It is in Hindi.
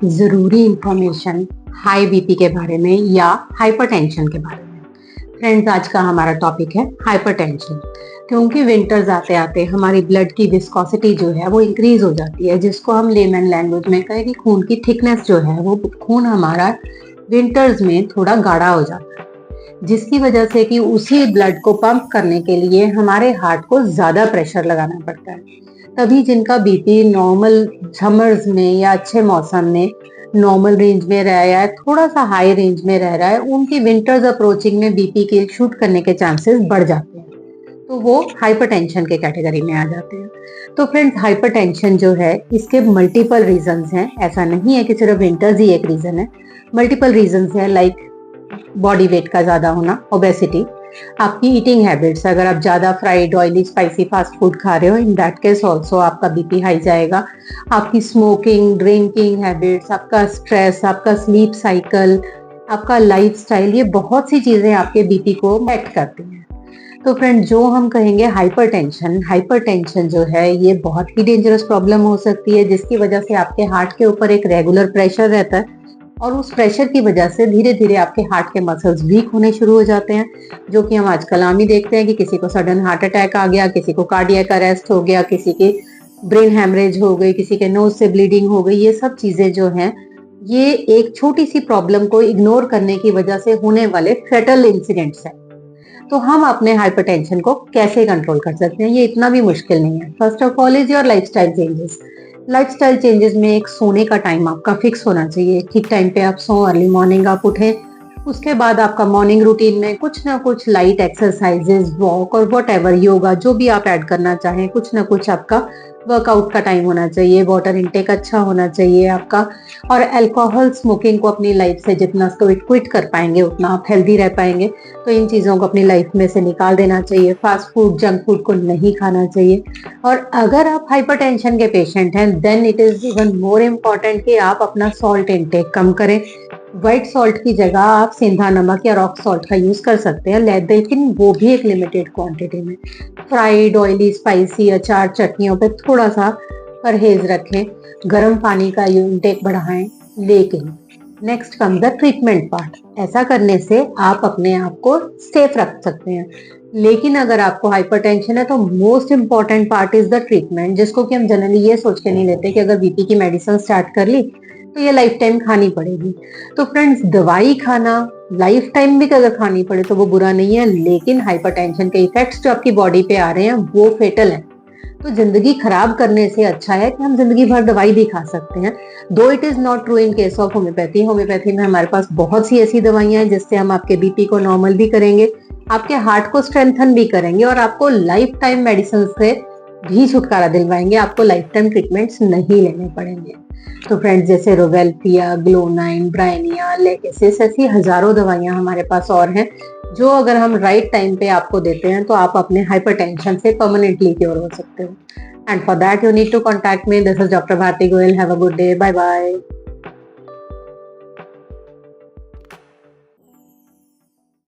ज़रूरी इंफॉर्मेशन हाई बीपी के बारे में या हाइपरटेंशन के बारे में। फ्रेंड्स, आज का हमारा टॉपिक है हाइपरटेंशन। क्योंकि विंटर्स आते आते हमारी ब्लड की विस्कोसिटी जो है वो इंक्रीज हो जाती है, जिसको हम लेमन लैंग्वेज में कहें कि खून की थिकनेस जो है वो खून हमारा विंटर्स में थोड़ा गाढ़ा हो जाता है, जिसकी वजह से कि उसी ब्लड को पंप करने के लिए हमारे हार्ट को ज्यादा प्रेशर लगाना पड़ता है। तभी जिनका बीपी नॉर्मल समर्स में या अच्छे मौसम में नॉर्मल रेंज में रह रहा है, थोड़ा सा हाई रेंज में रह रहा है, उनकी विंटर्स अप्रोचिंग में बीपी के शूट करने के चांसेस बढ़ जाते हैं, तो वो हाइपरटेंशन के कैटेगरी में आ जाते हैं। तो फ्रेंड्स, हाइपरटेंशन जो है इसके मल्टीपल रीजंस हैं। ऐसा नहीं है कि सिर्फ विंटर्स ही एक रीजन है, मल्टीपल रीजंस है। लाइक बॉडी वेट का ज्यादा होना, ओबेसिटी, आपकी ईटिंग हैबिट्स, अगर आप ज्यादा fried oily spicy fast food खा रहे हो, इन दैट केस ऑल्सो आपका बीपी हाई जाएगा। आपकी स्मोकिंग, ड्रिंकिंग हैबिट्स, आपका स्ट्रेस, आपका स्लीप साइकिल, आपका लाइफस्टाइल, ये बहुत सी चीजें आपके बीपी को अफेक्ट करती हैं। तो फ्रेंड, जो हम कहेंगे हाइपरटेंशन जो है ये बहुत ही डेंजरस प्रॉब्लम हो सकती है, जिसकी वजह से आपके हार्ट के ऊपर एक रेगुलर प्रेशर रहता है और उस प्रेशर की वजह से धीरे धीरे आपके हार्ट के मसल्स वीक होने शुरू हो जाते हैं, जो कि हम आजकल आम ही देखते हैं कि किसी को सडन हार्ट अटैक आ गया, किसी को कार्डियक अरेस्ट हो गया, किसी की ब्रेन हैमरेज हो गई, किसी के नोज से ब्लीडिंग हो गई। ये सब चीजें जो हैं ये एक छोटी सी प्रॉब्लम को इग्नोर करने की वजह से होने वाले फेटल इंसिडेंट्स हैं। तो हम अपने हाइपरटेंशन को कैसे कंट्रोल कर सकते हैं, ये इतना भी मुश्किल नहीं है। First of all is your lifestyle changes. Lifestyle changes में एक सोने का टाइम आपका फिक्स होना चाहिए। ठीक टाइम पे आप सो, अर्ली मॉर्निंग आप उठें। उसके बाद आपका मॉर्निंग रूटीन में कुछ ना कुछ लाइट एक्सरसाइजेस, वॉक और वॉट एवर, योगा, जो भी आप ऐड करना चाहें, कुछ ना कुछ आपका वर्कआउट का टाइम होना चाहिए। वाटर इनटेक अच्छा होना चाहिए आपका। और अल्कोहल स्मोकिंग को अपनी लाइफ से जितना क्विट कर पाएंगे उतना आप हेल्दी रह पाएंगे। तो इन चीज़ों को अपनी लाइफ में से निकाल देना चाहिए। फास्ट फूड, जंक फूड को नहीं खाना चाहिए। और अगर आप हाइपरटेंशन के पेशेंट हैं, then it is even more important कि आप अपना सॉल्ट इनटेक कम करें। व्हाइट सॉल्ट की जगह आप सेंधा नमक या रॉक सॉल्ट का यूज कर सकते हैं, लेकिन वो भी एक लिमिटेड क्वांटिटी में। फ्राइड ऑयली स्पाइसी अचार चटनियों पे थोड़ा सा परहेज रखें। गर्म पानी का इंटेक बढ़ाएं। लेकिन next come the treatment part. ऐसा करने से आप अपने आप को सेफ रख सकते हैं। लेकिन अगर आपको हाइपरटेंशन है तो most important part is the treatment, जिसको कि हम जनरली ये सोच के नहीं लेते कि अगर बीपी की मेडिसिन स्टार्ट कर ली तो ये लाइफ टाइम खानी पड़ेगी। तो फ्रेंड्स, दवाई खाना लाइफ टाइम भी अगर खानी पड़े तो वो बुरा नहीं है, लेकिन हाइपरटेंशन के इफेक्ट्स जो आपकी बॉडी पे आ रहे हैं वो फेटल हैं। तो जिंदगी खराब करने से अच्छा है कि हम जिंदगी भर दवाई भी खा सकते हैं। दो it is not true in case of homeopathy. Homeopathy में हमारे पास बहुत सी ऐसी दवाइयां हैं जिससे हम आपके बीपी को नॉर्मल भी करेंगे, आपके हार्ट को स्ट्रेंथन भी करेंगे और आपको लाइफ टाइम मेडिसिन से भी छुटकारा दिलवाएंगे। आपको लाइफ टाइम ट्रीटमेंट्स नहीं लेने पड़ेंगे। तो फ्रेंड्स, जैसे रोवेल्पिया, ग्लोनाइन, ब्राइनिया, लेकेसिस, ऐसी हजारों दवाइयां हमारे पास और हैं, जो अगर हम राइट टाइम पे आपको देते हैं तो आप अपने हाइपरटेंशन से परमानेंटली क्योर हो सकते हो। And for that you need to contact me. This is doctor Bharti Goyal. Have a good day. Bye bye.